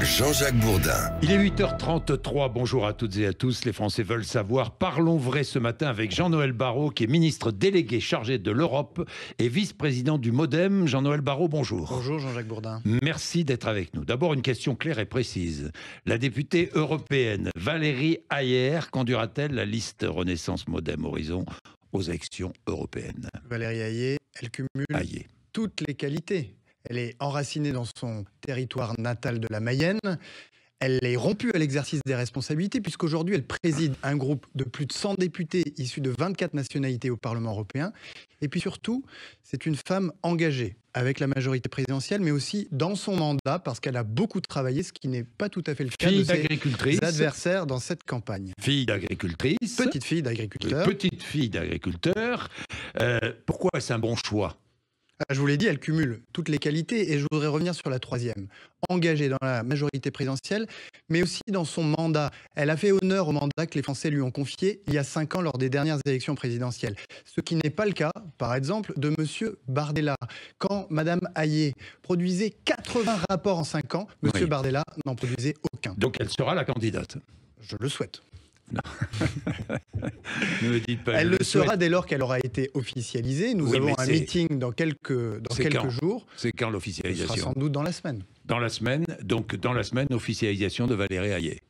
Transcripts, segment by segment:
Jean-Jacques Bourdin. Il est 8h33, bonjour à toutes et à tous. Les Français veulent savoir. Parlons vrai ce matin avec Jean-Noël Barrot, qui est ministre délégué chargé de l'Europe et vice-président du MoDem. Jean-Noël Barrot, bonjour. Bonjour Jean-Jacques Bourdin. Merci d'être avec nous. D'abord, une question claire et précise. La députée européenne Valérie Hayer conduira-t-elle la liste Renaissance MoDem Horizon aux élections européennes? Valérie Hayer, elle cumule toutes les qualités. Elle est enracinée dans son territoire natal de la Mayenne. Elle est rompue à l'exercice des responsabilités puisqu'aujourd'hui, elle préside un groupe de plus de 100 députés issus de 24 nationalités au Parlement européen. Et puis surtout, c'est une femme engagée avec la majorité présidentielle, mais aussi dans son mandat parce qu'elle a beaucoup travaillé, ce qui n'est pas tout à fait le cas de ses adversaires dans cette campagne. Fille d'agricultrice. Petite fille d'agriculteur. Petite fille d'agriculteur. Pourquoi est-ce un bon choix ? Je vous l'ai dit, elle cumule toutes les qualités et je voudrais revenir sur la troisième. Engagée dans la majorité présidentielle, mais aussi dans son mandat. Elle a fait honneur au mandat que les Français lui ont confié il y a 5 ans lors des dernières élections présidentielles. Ce qui n'est pas le cas, par exemple, de M. Bardella. Quand Mme Hayer produisait 80 rapports en 5 ans, M. Bardella n'en produisait aucun. Donc elle sera la candidate. Je le souhaite. Non. Ne me dites pas. Elle le sera dès lors qu'elle aura été officialisée. Nous avons un meeting dans quelques jours. C'est quand l'officialisation? Ce sera sans doute dans la semaine. Dans la semaine, donc dans la semaine, officialisation de Valérie Hayer.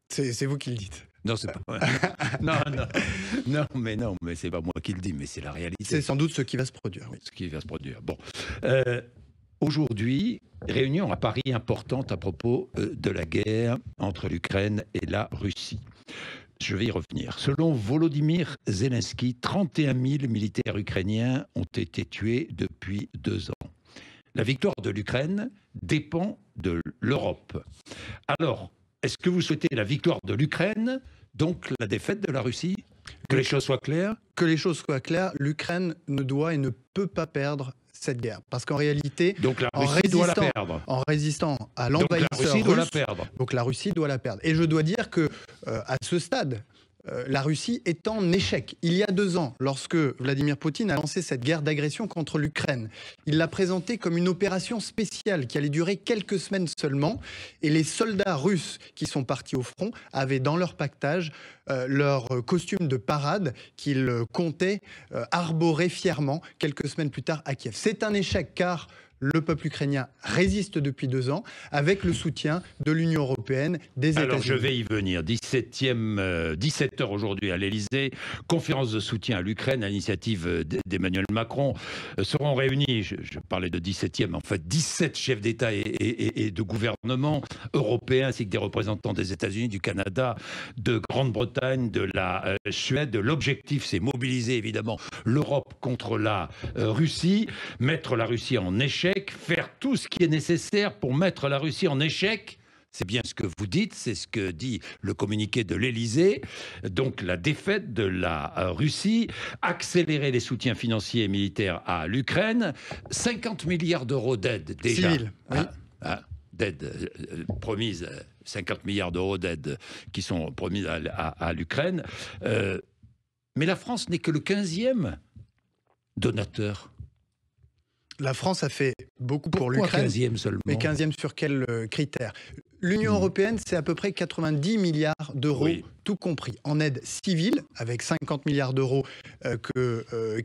C'est vous qui le dites. Non, c'est pas. non, mais c'est pas moi qui le dis, mais c'est la réalité. C'est sans doute ce qui va se produire. Oui. Ce qui va se produire. Bon. Aujourd'hui, réunion à Paris importante à propos de la guerre entre l'Ukraine et la Russie. Je vais y revenir. Selon Volodymyr Zelensky, 31 000 militaires ukrainiens ont été tués depuis 2 ans. La victoire de l'Ukraine dépend de l'Europe. Alors, est-ce que vous souhaitez la victoire de l'Ukraine, donc la défaite de la Russie? Que les choses soient claires? Que les choses soient claires, l'Ukraine ne doit et ne peut pas perdre cette guerre. Parce qu'en réalité, donc la Russie doit la perdre. En résistant à l'envahisseur russe, doit la perdre. Donc la Russie doit la perdre. Et je dois dire que à ce stade, la Russie est en échec. Il y a 2 ans, lorsque Vladimir Poutine a lancé cette guerre d'agression contre l'Ukraine, il l'a présentée comme une opération spéciale qui allait durer quelques semaines seulement. Et les soldats russes qui sont partis au front avaient dans leur pactage leur costume de parade qu'ils comptaient arborer fièrement quelques semaines plus tard à Kiev. C'est un échec car le peuple ukrainien résiste depuis 2 ans avec le soutien de l'Union européenne, des États-Unis. Alors je vais y venir. 17h aujourd'hui à l'Elysée, conférence de soutien à l'Ukraine à l'initiative d'Emmanuel Macron. Seront réunis, je parlais de 17e, en fait 17 chefs d'État et de gouvernement européens ainsi que des représentants des États-Unis, du Canada, de Grande-Bretagne, de la Suède. L'objectif, c'est mobiliser évidemment l'Europe contre la Russie, mettre la Russie en échec, faire tout ce qui est nécessaire pour mettre la Russie en échec. C'est bien ce que vous dites, c'est ce que dit le communiqué de l'Élysée. Donc la défaite de la Russie, accélérer les soutiens financiers et militaires à l'Ukraine, 50 milliards d'euros d'aide déjà. Civile, oui. D'aide promise, 50 milliards d'euros d'aide qui sont promises à l'Ukraine. Mais la France n'est que le 15e donateur. La France a fait beaucoup pour l'Ukraine. 15e seulement. Mais 15e sur quels critères? L'Union européenne, c'est à peu près 90 milliards d'euros, tout compris, en aide civile, avec 50 milliards d'euros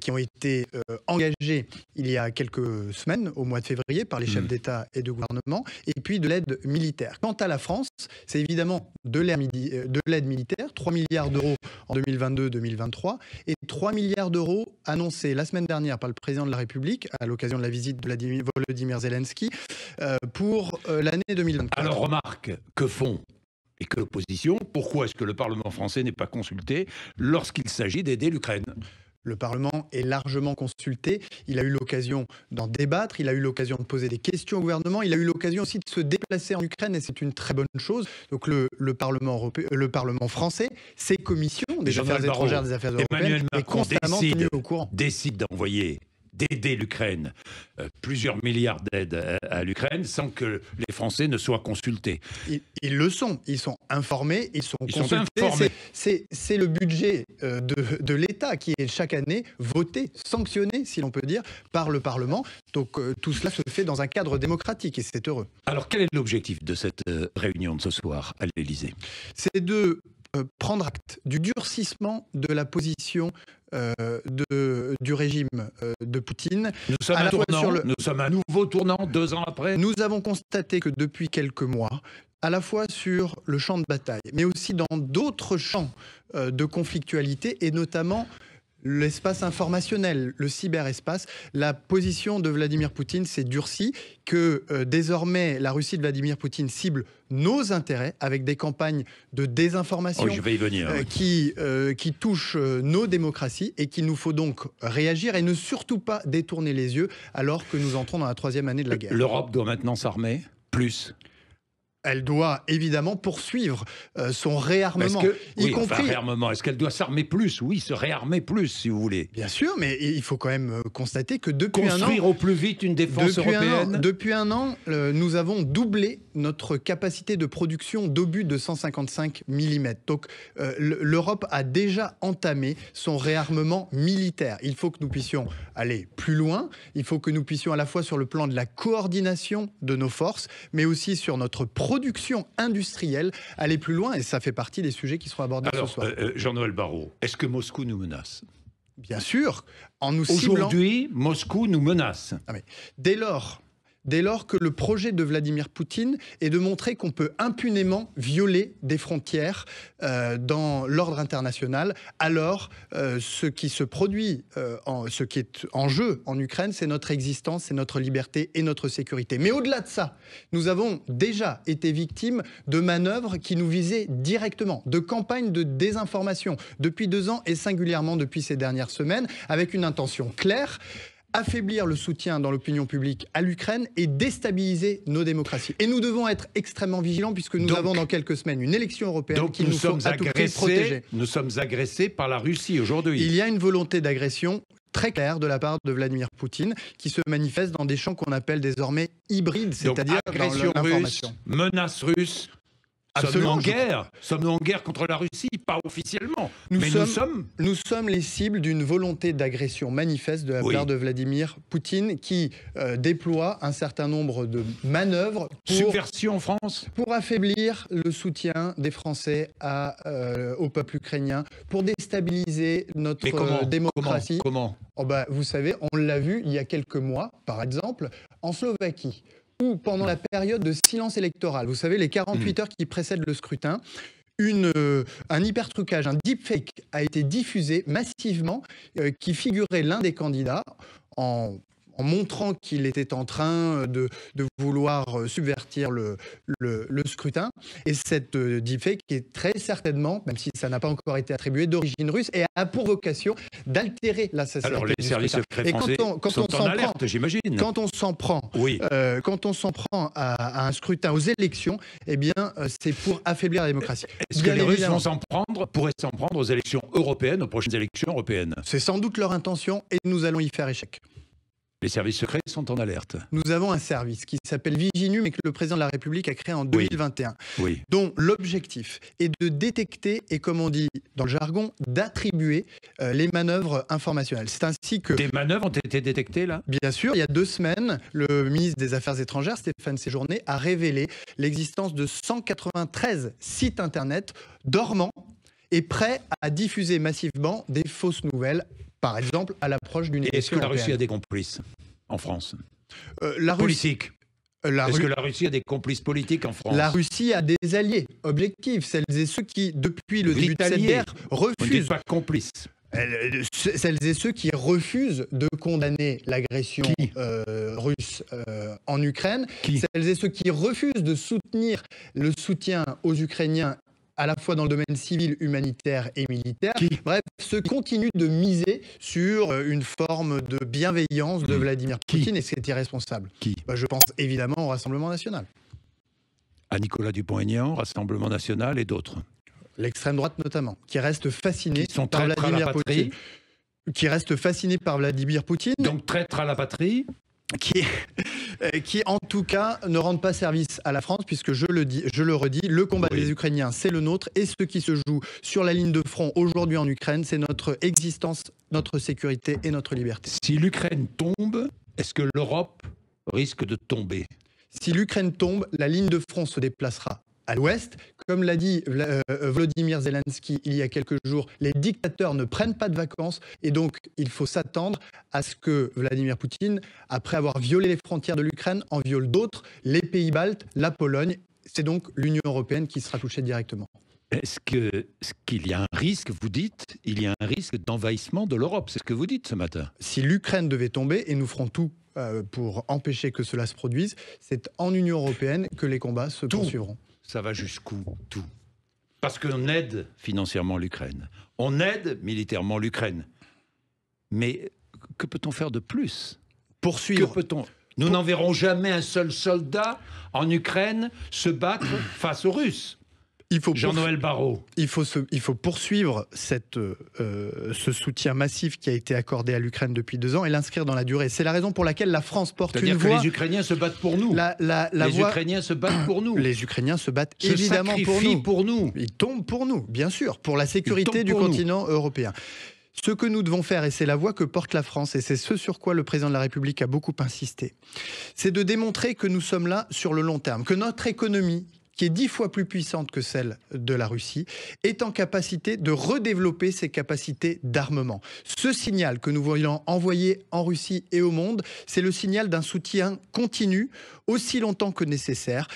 qui ont été engagés il y a quelques semaines, au mois de février, par les chefs d'État et de gouvernement, et puis de l'aide militaire. Quant à la France, c'est évidemment de l'aide militaire, 3 milliards d'euros en 2022-2023, et 3 milliards d'euros annoncés la semaine dernière par le président de la République, à l'occasion de la visite de Volodymyr Zelensky, pour l'année 2024. Alors remarque, que font et que l'opposition, pourquoi est-ce que le Parlement français n'est pas consulté lorsqu'il s'agit d'aider l'Ukraine? Le Parlement est largement consulté. Il a eu l'occasion d'en débattre, il a eu l'occasion de poser des questions au gouvernement, il a eu l'occasion aussi de se déplacer en Ukraine et c'est une très bonne chose. Donc le Parlement français, ses commissions des affaires étrangères, des affaires européennes, est constamment tenu au courant. Décide d'envoyer d'aider l'Ukraine, plusieurs milliards d'aides à l'Ukraine, sans que les Français ne soient consultés. Ils le sont. Ils sont informés, ils sont consultés. Sont informés. C'est le budget de l'État qui est chaque année voté, sanctionné, si l'on peut dire, par le Parlement. Donc tout cela se fait dans un cadre démocratique et c'est heureux. Alors quel est l'objectif de cette réunion de ce soir à l'Élysée? C'est de prendre acte du durcissement de la position du régime de Poutine. Nous sommes à nous sommes à un nouveau tournant 2 ans après. Nous avons constaté que depuis quelques mois, à la fois sur le champ de bataille, mais aussi dans d'autres champs de conflictualité, et notamment l'espace informationnel, le cyberespace, la position de Vladimir Poutine s'est durcie, que désormais la Russie de Vladimir Poutine cible nos intérêts avec des campagnes de désinformation je vais y venir, qui touchent nos démocraties, et qu'il nous faut donc réagir et ne surtout pas détourner les yeux alors que nous entrons dans la 3e année de la guerre. L'Europe doit maintenant s'armer plus. Elle doit évidemment poursuivre son réarmement. Réarmement. Est-ce qu'elle doit s'armer plus? Oui, se réarmer plus, si vous voulez. Bien sûr, mais il faut quand même constater que depuis construire au plus vite une défense européenne. Depuis un an, nous avons doublé notre capacité de production d'obus de 155 mm. Donc l'Europe a déjà entamé son réarmement militaire. Il faut que nous puissions aller plus loin. Il faut que nous puissions à la fois sur le plan de la coordination de nos forces, mais aussi sur notre production industrielle, aller plus loin, et ça fait partie des sujets qui seront abordés ce soir. Jean-Noël Barrot, est-ce que Moscou nous menace? Bien sûr, en nous ciblant... Aujourd'hui, Moscou nous menace. Dès lors que le projet de Vladimir Poutine est de montrer qu'on peut impunément violer des frontières dans l'ordre international, alors ce qui se produit, ce qui est en jeu en Ukraine, c'est notre existence, c'est notre liberté et notre sécurité. Mais au-delà de ça, nous avons déjà été victimes de manœuvres qui nous visaient directement, de campagnes de désinformation depuis 2 ans et singulièrement depuis ces dernières semaines, avec une intention claire: affaiblir le soutien dans l'opinion publique à l'Ukraine et déstabiliser nos démocraties. Et nous devons être extrêmement vigilants, puisque nous avons dans quelques semaines une élection européenne qui nous faut à tout prix protéger. Nous sommes agressés par la Russie aujourd'hui. Il y a une volonté d'agression très claire de la part de Vladimir Poutine, qui se manifeste dans des champs qu'on appelle désormais hybrides, c'est-à-dire agression russe, menace russe. Sommes-nous en guerre? Sommes-nous en guerre contre la Russie? Pas officiellement. Nous sommes les cibles d'une volonté d'agression manifeste de la part de Vladimir Poutine, qui déploie un certain nombre de manœuvres subversion en France, pour affaiblir le soutien des Français au peuple ukrainien, pour déstabiliser notre démocratie. Comment vous savez, on l'a vu il y a quelques mois, par exemple, en Slovaquie, où pendant la période de silence électoral, vous savez, les 48 heures qui précèdent le scrutin, un hypertrucage, un deepfake a été diffusé massivement, qui figurait l'un des candidats en montrant qu'il était en train de vouloir subvertir le scrutin. Et cette deepfake est très certainement, même si ça n'a pas encore été attribué, d'origine russe, et a pour vocation d'altérer la sincérité. Alors les services secrets français sont en alerte, j'imagine. Quand on s'en prend, à un scrutin, aux élections, eh bien, c'est pour affaiblir la démocratie. Est-ce que les Russes pourraient s'en prendre aux élections européennes, aux prochaines élections européennes? C'est sans doute leur intention, et nous allons y faire échec. Les services secrets sont en alerte. Nous avons un service qui s'appelle Viginum et que le président de la République a créé en 2021, dont l'objectif est de détecter et, comme on dit dans le jargon, d'attribuer les manœuvres informationnelles. C'est ainsi que... Des manœuvres ont été détectées, là? Bien sûr, il y a 2 semaines, le ministre des Affaires étrangères, Stéphane Séjourné, a révélé l'existence de 193 sites internet dormants et prêts à diffuser massivement des fausses nouvelles, par exemple, à l'approche d'une élection européenne. Est-ce que la Russie a des complices en France? Politiques. Est-ce que la Russie a des complices politiques en France? La Russie a des alliés objectifs, celles et ceux qui, depuis le début de cette guerre, refusent... Vous n'êtes pas complices. Celles et ceux qui refusent de condamner l'agression russe en Ukraine, celles et ceux qui refusent de soutenir le soutien aux Ukrainiens, à la fois dans le domaine civil, humanitaire et militaire. Bref, ceux qui continuent de miser sur une forme de bienveillance de Vladimir Poutine, et c'est irresponsable. Je pense évidemment au Rassemblement national. À Nicolas Dupont-Aignan, Rassemblement national et d'autres. L'extrême droite notamment, qui reste fascinée par Vladimir Poutine. qui reste fasciné par Vladimir Poutine. Donc traître à la patrie, qui en tout cas ne rendent pas service à la France, puisque je le redis, le combat des Ukrainiens, c'est le nôtre, et ce qui se joue sur la ligne de front aujourd'hui en Ukraine, c'est notre existence, notre sécurité et notre liberté. Si l'Ukraine tombe, est-ce que l'Europe risque de tomber? Si l'Ukraine tombe, la ligne de front se déplacera à l'ouest. Comme l'a dit Volodymyr Zelensky il y a quelques jours, les dictateurs ne prennent pas de vacances et donc il faut s'attendre à ce que Vladimir Poutine, après avoir violé les frontières de l'Ukraine, en viole d'autres, les pays baltes, la Pologne. C'est donc l'Union européenne qui sera touchée directement. Est-ce qu'il y a un risque, vous dites, il y a un risque d'envahissement de l'Europe? C'est ce que vous dites ce matin. Si l'Ukraine devait tomber, et nous ferons tout pour empêcher que cela se produise, c'est en Union européenne que les combats se poursuivront. Ça va jusqu'où? Tout. Parce qu'on aide financièrement l'Ukraine. On aide militairement l'Ukraine. Mais que peut-on faire de plus? Poursuivre. Que peut-on... Nous n'enverrons jamais un seul soldat en Ukraine se battre face aux Russes. Jean-Noël Barrot. Il faut poursuivre ce soutien massif qui a été accordé à l'Ukraine depuis 2 ans et l'inscrire dans la durée. C'est la raison pour laquelle la France porte une voix. C'est-à-dire que les Ukrainiens se battent pour nous. Ukrainiens se battent pour nous. Les Ukrainiens se battent évidemment pour nous. Ils tombent pour nous, bien sûr, pour la sécurité du continent européen. Ce que nous devons faire, et c'est la voix que porte la France, et c'est ce sur quoi le président de la République a beaucoup insisté, c'est de démontrer que nous sommes là sur le long terme, que notre économie, qui est 10 fois plus puissante que celle de la Russie, est en capacité de redévelopper ses capacités d'armement. Ce signal que nous voulons envoyer en Russie et au monde, c'est le signal d'un soutien continu, aussi longtemps que nécessaire,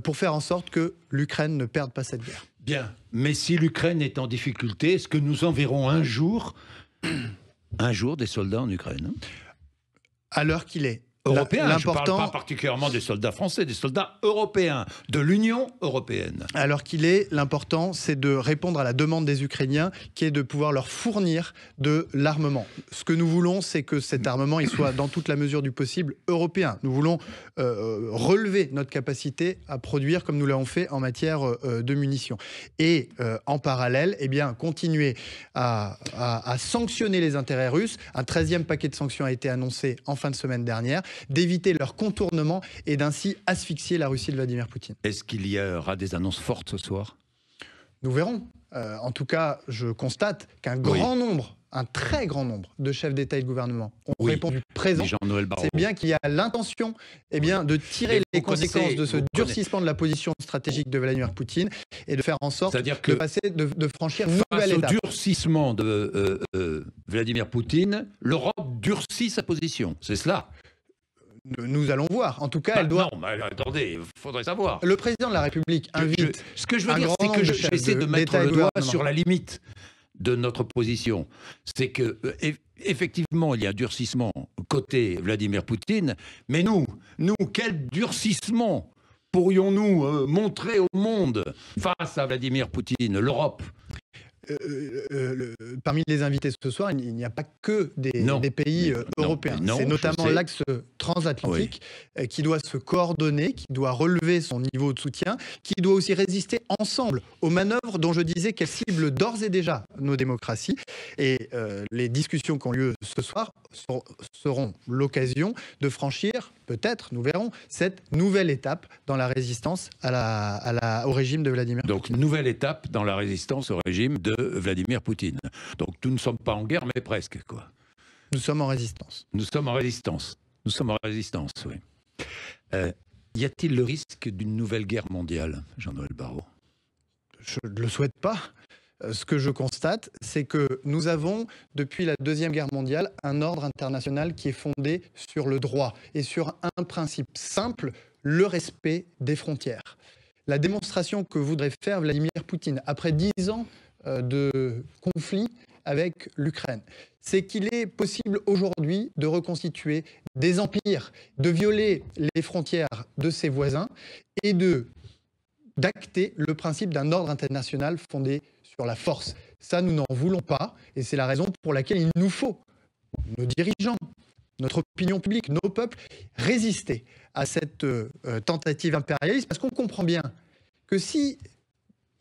pour faire en sorte que l'Ukraine ne perde pas cette guerre. Bien, mais si l'Ukraine est en difficulté, est-ce que nous enverrons un jour des soldats en Ukraine? À l'heure qu'il est. Européens, je ne parle pas particulièrement des soldats français, des soldats européens, de l'Union européenne. Alors qu'il est, l'important, c'est de répondre à la demande des Ukrainiens, qui est de pouvoir leur fournir de l'armement. Ce que nous voulons, c'est que cet armement il soit, dans toute la mesure du possible, européen. Nous voulons relever notre capacité à produire, comme nous l'avons fait en matière de munitions. Et en parallèle, eh bien, continuer à sanctionner les intérêts russes. Un 13e paquet de sanctions a été annoncé en fin de semaine dernière, d'éviter leur contournement et d'ainsi asphyxier la Russie de Vladimir Poutine. Est-ce qu'il y aura des annonces fortes ce soir? Nous verrons. En tout cas, je constate qu'un grand nombre, un très grand nombre de chefs d'État et de gouvernement ont répondu présent. C'est bien qu'il y a l'intention de tirer les conséquences de ce durcissement de la position stratégique de Vladimir Poutine et de faire en sorte de franchir une nouvelle étape. Face au durcissement de Vladimir Poutine, l'Europe durcit sa position. C'est cela. Nous allons voir. En tout cas, elle doit... Non, mais attendez, il faudrait savoir. Le président de la République invite... Ce que je veux dire, c'est que j'essaie de mettre le doigt sur la limite de notre position. C'est que, effectivement, il y a un durcissement côté Vladimir Poutine, mais nous, quel durcissement pourrions-nous montrer au monde face à Vladimir Poutine, l'Europe? Parmi les invités ce soir, il n'y a pas que des pays européens. C'est notamment l'axe transatlantique qui doit se coordonner, qui doit relever son niveau de soutien, qui doit aussi résister ensemble aux manœuvres dont je disais qu'elles ciblent d'ores et déjà nos démocraties. Et les discussions qui ont lieu ce soir seront l'occasion de franchir, peut-être, nous verrons, cette nouvelle étape dans la résistance au régime de Vladimir Poutine. Donc, nouvelle étape dans la résistance au régime de Vladimir Poutine. Donc, nous ne sommes pas en guerre, mais presque, quoi. Nous sommes en résistance. Nous sommes en résistance. Nous sommes en résistance, oui. Y a-t-il le risque d'une nouvelle guerre mondiale, Jean-Noël Barrot? Je ne le souhaite pas. Ce que je constate, c'est que nous avons, depuis la Deuxième Guerre mondiale, un ordre international qui est fondé sur le droit et sur un principe simple, le respect des frontières. La démonstration que voudrait faire Vladimir Poutine, après 10 ans de conflit avec l'Ukraine, c'est qu'il est possible aujourd'hui de reconstituer des empires, de violer les frontières de ses voisins et d'acter le principe d'un ordre international fondé sur la force. Ça, nous n'en voulons pas, et c'est la raison pour laquelle il nous faut, nos dirigeants, notre opinion publique, nos peuples, résister à cette tentative impérialiste, parce qu'on comprend bien que si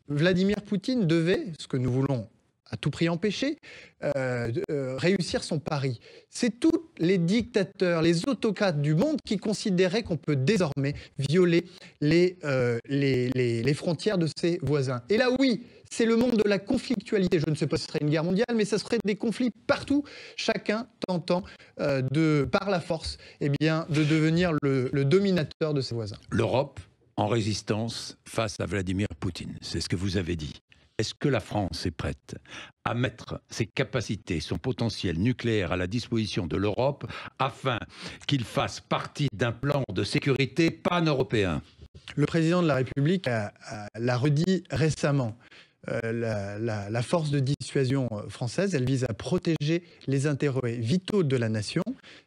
Vladimir Poutine devait, ce que nous voulons à tout prix empêcher, réussir son pari. C'est tous les dictateurs, les autocrates du monde qui considéraient qu'on peut désormais violer les frontières de ses voisins. Et là, oui, c'est le monde de la conflictualité. Je ne sais pas si ce serait une guerre mondiale, mais ça serait des conflits partout, chacun tentant par la force, de devenir le dominateur de ses voisins. L'Europe en résistance face à Vladimir Poutine, c'est ce que vous avez dit. Est-ce que la France est prête à mettre ses capacités, son potentiel nucléaire à la disposition de l'Europe afin qu'il fasse partie d'un plan de sécurité pan-européen? Le président de la République l'a redit récemment. La force de dissuasion française, elle vise à protéger les intérêts vitaux de la nation.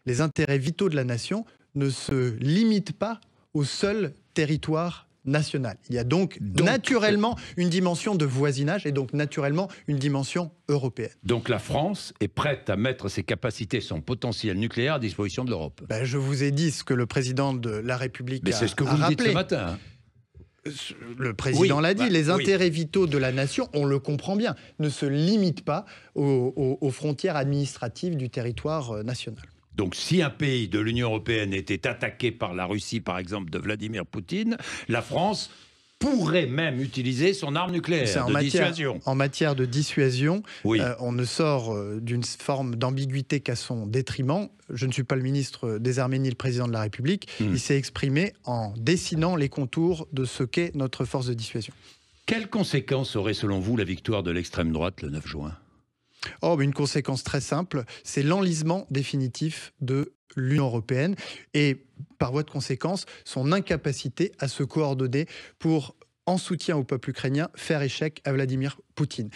Les intérêts vitaux de la nation ne se limitent pas au seul territoire national. Il y a donc naturellement une dimension de voisinage et donc naturellement une dimension européenne. Donc la France est prête à mettre ses capacités, son potentiel nucléaire à disposition de l'Europe. Je vous ai dit ce que le président de la République a rappelé. Mais c'est ce que vous me dites ce matin. Le président l'a dit, les intérêts vitaux de la nation, on le comprend bien, ne se limitent pas aux frontières administratives du territoire national. Donc si un pays de l'Union européenne était attaqué par la Russie, par exemple, de Vladimir Poutine, la France pourrait même utiliser son arme nucléaire de dissuasion. En matière de dissuasion, oui. On ne sort d'une forme d'ambiguïté qu'à son détriment. Je ne suis pas le ministre des Armées ni le président de la République. Il s'est exprimé en dessinant les contours de ce qu'est notre force de dissuasion. Quelles conséquences aurait selon vous la victoire de l'extrême droite le 9 juin ? Une conséquence très simple, c'est l'enlisement définitif de l'Union européenne et, par voie de conséquence, son incapacité à se coordonner pour, en soutien au peuple ukrainien, faire échec à Vladimir Poutine.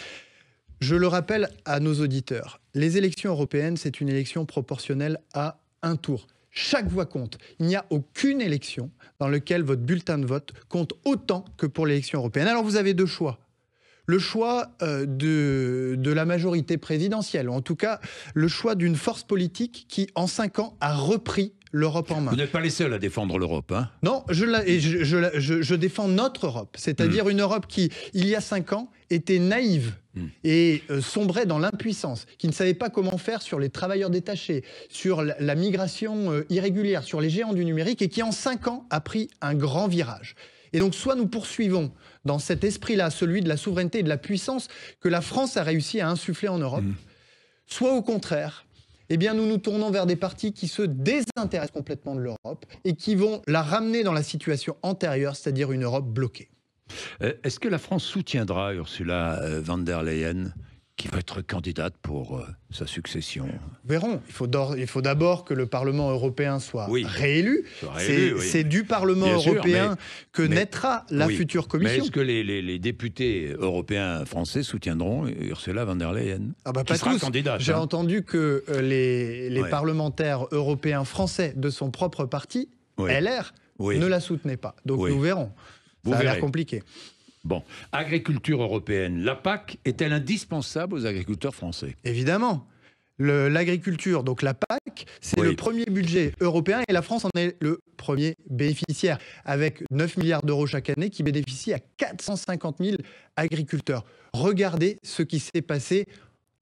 Je le rappelle à nos auditeurs, les élections européennes, c'est une élection proportionnelle à un tour. Chaque voix compte. Il n'y a aucune élection dans laquelle votre bulletin de vote compte autant que pour l'élection européenne. Alors vous avez deux choix. Le choix de la majorité présidentielle, ou en tout cas le choix d'une force politique qui, en 5 ans, a repris l'Europe en main. Vous n'êtes pas les seuls à défendre l'Europe, hein ? Non, je défends notre Europe, c'est-à-dire une Europe qui, il y a 5 ans, était naïve et sombrait dans l'impuissance, qui ne savait pas comment faire sur les travailleurs détachés, sur la migration irrégulière, sur les géants du numérique, et qui, en 5 ans, a pris un grand virage. Et donc, soit nous poursuivons dans cet esprit-là, celui de la souveraineté et de la puissance que la France a réussi à insuffler en Europe, soit au contraire, nous nous tournons vers des partis qui se désintéressent complètement de l'Europe et qui vont la ramener dans la situation antérieure, c'est-à-dire une Europe bloquée. Est-ce que la France soutiendra Ursula von der Leyen, qui va être candidate pour sa succession? Verrons. Il faut d'abord que le Parlement européen soit réélu. C'est du Parlement européen que naîtra la future Commission. Mais est-ce que les députés européens français soutiendront Ursula von der Leyen, qui sera candidate? J'ai entendu que les parlementaires européens français de son propre parti, LR, ne la soutenaient pas. Donc nous verrons. Ça a l'air compliqué. Bon, agriculture européenne, la PAC est-elle indispensable aux agriculteurs français? Évidemment. L'agriculture, donc la PAC, c'est le premier budget européen et la France en est le premier bénéficiaire, avec 9 milliards d'euros chaque année qui bénéficient à 450 000 agriculteurs. Regardez ce qui s'est passé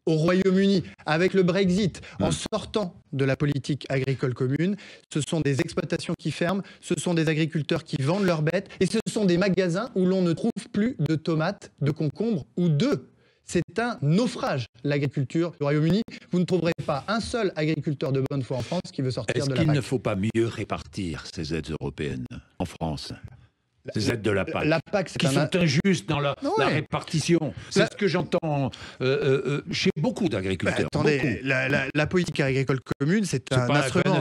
au Royaume-Uni, avec le Brexit, en sortant de la politique agricole commune. Ce sont des exploitations qui ferment, ce sont des agriculteurs qui vendent leurs bêtes, et ce sont des magasins où l'on ne trouve plus de tomates, de concombres ou d'œufs. C'est un naufrage, l'agriculture du Royaume-Uni. Vous ne trouverez pas un seul agriculteur de bonne foi en France qui veut sortir de la PAC. Est-ce qu'il ne faut pas mieux répartir ces aides européennes en France ? Ces aides de la PAC, qui sont injustes dans la répartition. C'est ce que j'entends chez beaucoup d'agriculteurs. Attendez, la politique agricole commune, c'est un instrument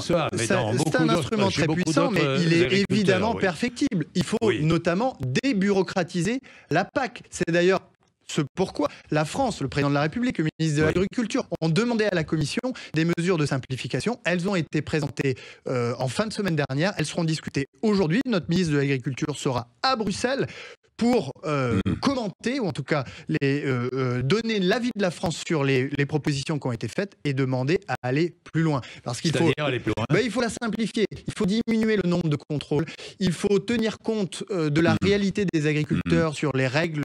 très puissant, mais il est évidemment perfectible. Il faut notamment débureaucratiser la PAC. C'est d'ailleurs ce pourquoi la France, le président de la République, le ministre de l'Agriculture ont demandé à la Commission des mesures de simplification. Elles ont été présentées en fin de semaine dernière. Elles seront discutées aujourd'hui. Notre ministre de l'Agriculture sera à Bruxelles pour commenter, ou en tout cas donner l'avis de la France sur les propositions qui ont été faites et demander à aller plus loin. Parce qu'il faut aller plus loin. Il faut la simplifier, il faut diminuer le nombre de contrôles, il faut tenir compte de la réalité des agriculteurs sur les règles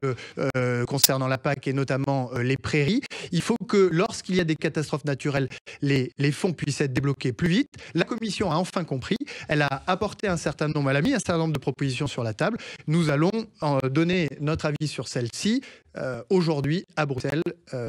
concernant la PAC et notamment les prairies. Il faut que lorsqu'il y a des catastrophes naturelles, les fonds puissent être débloqués plus vite. La Commission a enfin compris, elle a apporté un certain nombre, elle a mis un certain nombre de propositions sur la table. Nous allons donner notre avis sur celle-ci aujourd'hui à Bruxelles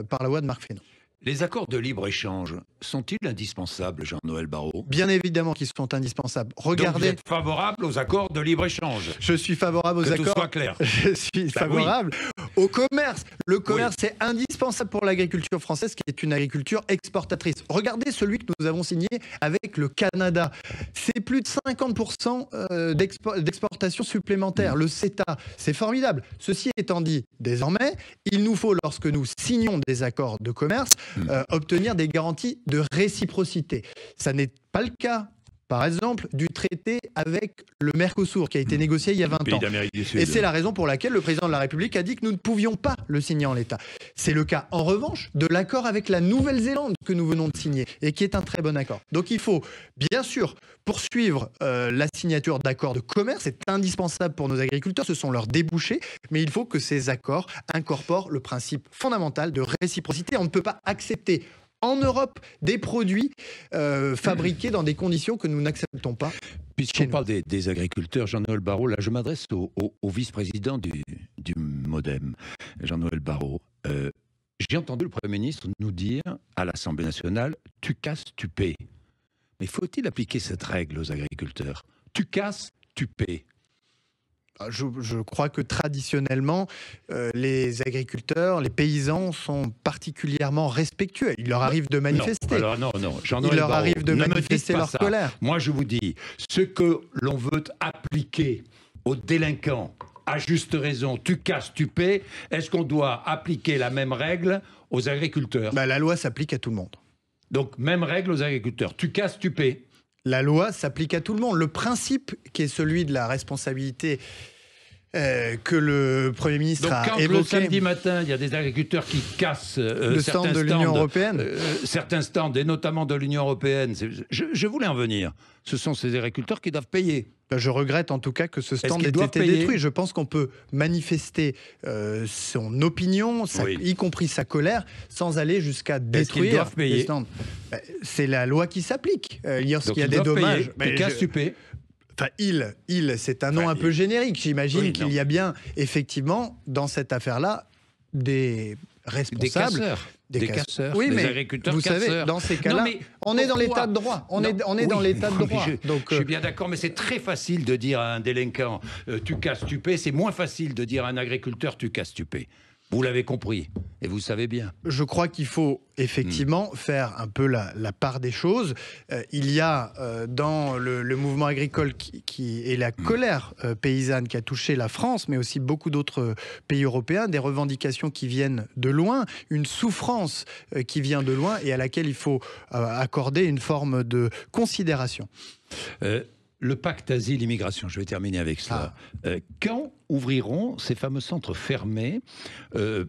par la voix de Marc Fesneau. Les accords de libre-échange sont-ils indispensables, Jean-Noël Barrot? Bien évidemment qu'ils sont indispensables. Regardez. Donc vous êtes favorable aux accords de libre-échange? Je suis favorable aux accords. Que tout soit clair. Je suis favorable au commerce. Le commerce est indispensable pour l'agriculture française, qui est une agriculture exportatrice. Regardez celui que nous avons signé avec le Canada. C'est plus de 50% d'exportation supplémentaire. Le CETA, c'est formidable. Ceci étant dit, désormais, il nous faut, lorsque nous signons des accords de commerce, obtenir des garanties de réciprocité. Ça n'est pas le cas, par exemple, du traité avec le Mercosur qui a été négocié il y a 20 ans. Et c'est la raison pour laquelle le président de la République a dit que nous ne pouvions pas le signer en l'état. C'est le cas, en revanche, de l'accord avec la Nouvelle-Zélande que nous venons de signer et qui est un très bon accord. Donc il faut, bien sûr, poursuivre la signature d'accords de commerce. C'est indispensable pour nos agriculteurs, ce sont leurs débouchés, mais il faut que ces accords incorporent le principe fondamental de réciprocité. On ne peut pas accepter en Europe des produits fabriqués dans des conditions que nous n'acceptons pas. Puisqu'on parle des agriculteurs, Jean-Noël Barrot, là je m'adresse au vice-président du MoDem, Jean-Noël Barrot. J'ai entendu le Premier ministre nous dire à l'Assemblée nationale, tu casses, tu paies. Mais faut-il appliquer cette règle aux agriculteurs? Tu casses, tu paies. Je crois que traditionnellement, les agriculteurs, les paysans sont particulièrement respectueux. Il leur arrive de manifester. Non. Il leur arrive de manifester leur colère. Moi, je vous dis, ce que l'on veut appliquer aux délinquants, à juste raison, tu casses, tu paies, est-ce qu'on doit appliquer la même règle aux agriculteurs? La loi s'applique à tout le monde. Donc, même règle aux agriculteurs. Tu casses, tu paies. La loi s'applique à tout le monde. Le principe qui est celui de la responsabilité que le Premier ministre a évoqué. Donc quand le samedi matin, il y a des agriculteurs qui cassent le stand de l'Union européenne, certains stands, et notamment de l'Union européenne, je voulais en venir. Ce sont ces agriculteurs qui doivent payer. Je regrette en tout cas que ce stand ait été détruit. Je pense qu'on peut manifester son opinion, y compris sa colère, sans aller jusqu'à détruire les stands. C'est la loi qui s'applique. Lorsqu'il y a des dommages... Tu casses, tu paies. Enfin, c'est un nom un peu générique. J'imagine qu'il y a bien, effectivement, dans cette affaire-là, des responsables... Des casseurs, oui, des mais agriculteurs vous casseurs. savez, dans ces cas-là, on est dans l'état de droit. On est dans l'état de droit. Je suis bien d'accord, mais c'est très facile de dire à un délinquant tu casses, tu paies. C'est moins facile de dire à un agriculteur tu casses, tu paies. Vous l'avez compris, et vous savez bien. Je crois qu'il faut effectivement faire un peu la part des choses. Il y a dans le mouvement agricole et la colère paysanne qui a touché la France, mais aussi beaucoup d'autres pays européens, des revendications qui viennent de loin, une souffrance qui vient de loin et à laquelle il faut accorder une forme de considération. Le pacte asile-immigration, je vais terminer avec cela. Quand ouvriront ces fameux centres fermés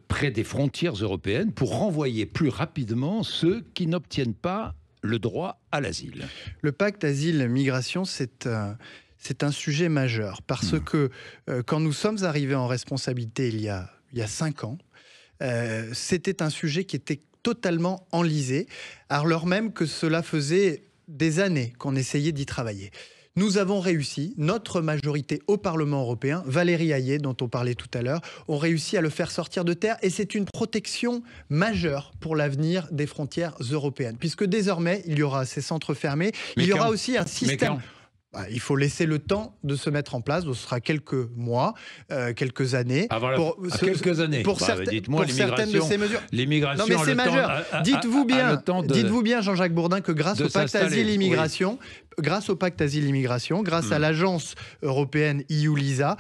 près des frontières européennes pour renvoyer plus rapidement ceux qui n'obtiennent pas le droit à l'asile? Le pacte asile-migration, c'est un sujet majeur parce que quand nous sommes arrivés en responsabilité il y a 5 ans, c'était un sujet qui était totalement enlisé, alors même que cela faisait des années qu'on essayait d'y travailler. Nous avons réussi, notre majorité au Parlement européen, Valérie Hayet, dont on parlait tout à l'heure, ont réussi à le faire sortir de terre et c'est une protection majeure pour l'avenir des frontières européennes. Puisque désormais, il y aura ces centres fermés, il y aura aussi un système... Il faut laisser le temps de se mettre en place. Ce sera quelques mois, quelques années. Quelques années. Pour certaines de ces mesures. L'immigration. Non, mais c'est majeur. Dites-vous bien, Jean-Jacques Bourdin, que grâce au pacte asile-immigration, grâce à l'agence européenne EU-LISA,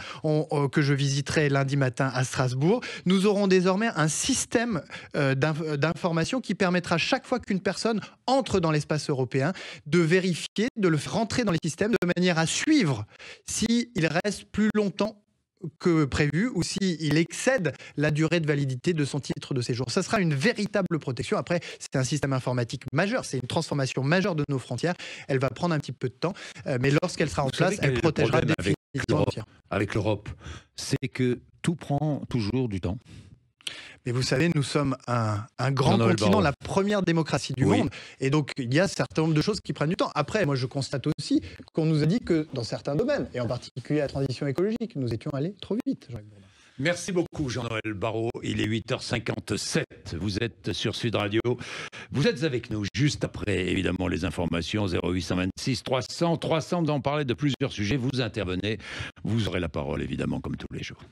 que je visiterai lundi matin à Strasbourg, nous aurons désormais un système d'information qui permettra chaque fois qu'une personne entre dans l'espace européen de vérifier, de le rentrer dans les systèmes de manière à suivre s'il reste plus longtemps que prévu ou s'il excède la durée de validité de son titre de séjour. Ça sera une véritable protection. Après, c'est un système informatique majeur, c'est une transformation majeure de nos frontières. Elle va prendre un petit peu de temps, mais lorsqu'elle sera en place, elle protégera définitivement. Avec l'Europe, c'est que tout prend toujours du temps. Mais vous savez, nous sommes un grand continent, la première démocratie du monde. Et donc, il y a un certain nombre de choses qui prennent du temps. Après, moi, je constate aussi qu'on nous a dit que dans certains domaines, et en particulier la transition écologique, nous étions allés trop vite. Merci beaucoup, Jean-Noël Barrot. Il est 8h57. Vous êtes sur Sud Radio. Vous êtes avec nous juste après, évidemment, les informations. 0826 300 300. Vous en parlez de plusieurs sujets. Vous intervenez. Vous aurez la parole, évidemment, comme tous les jours.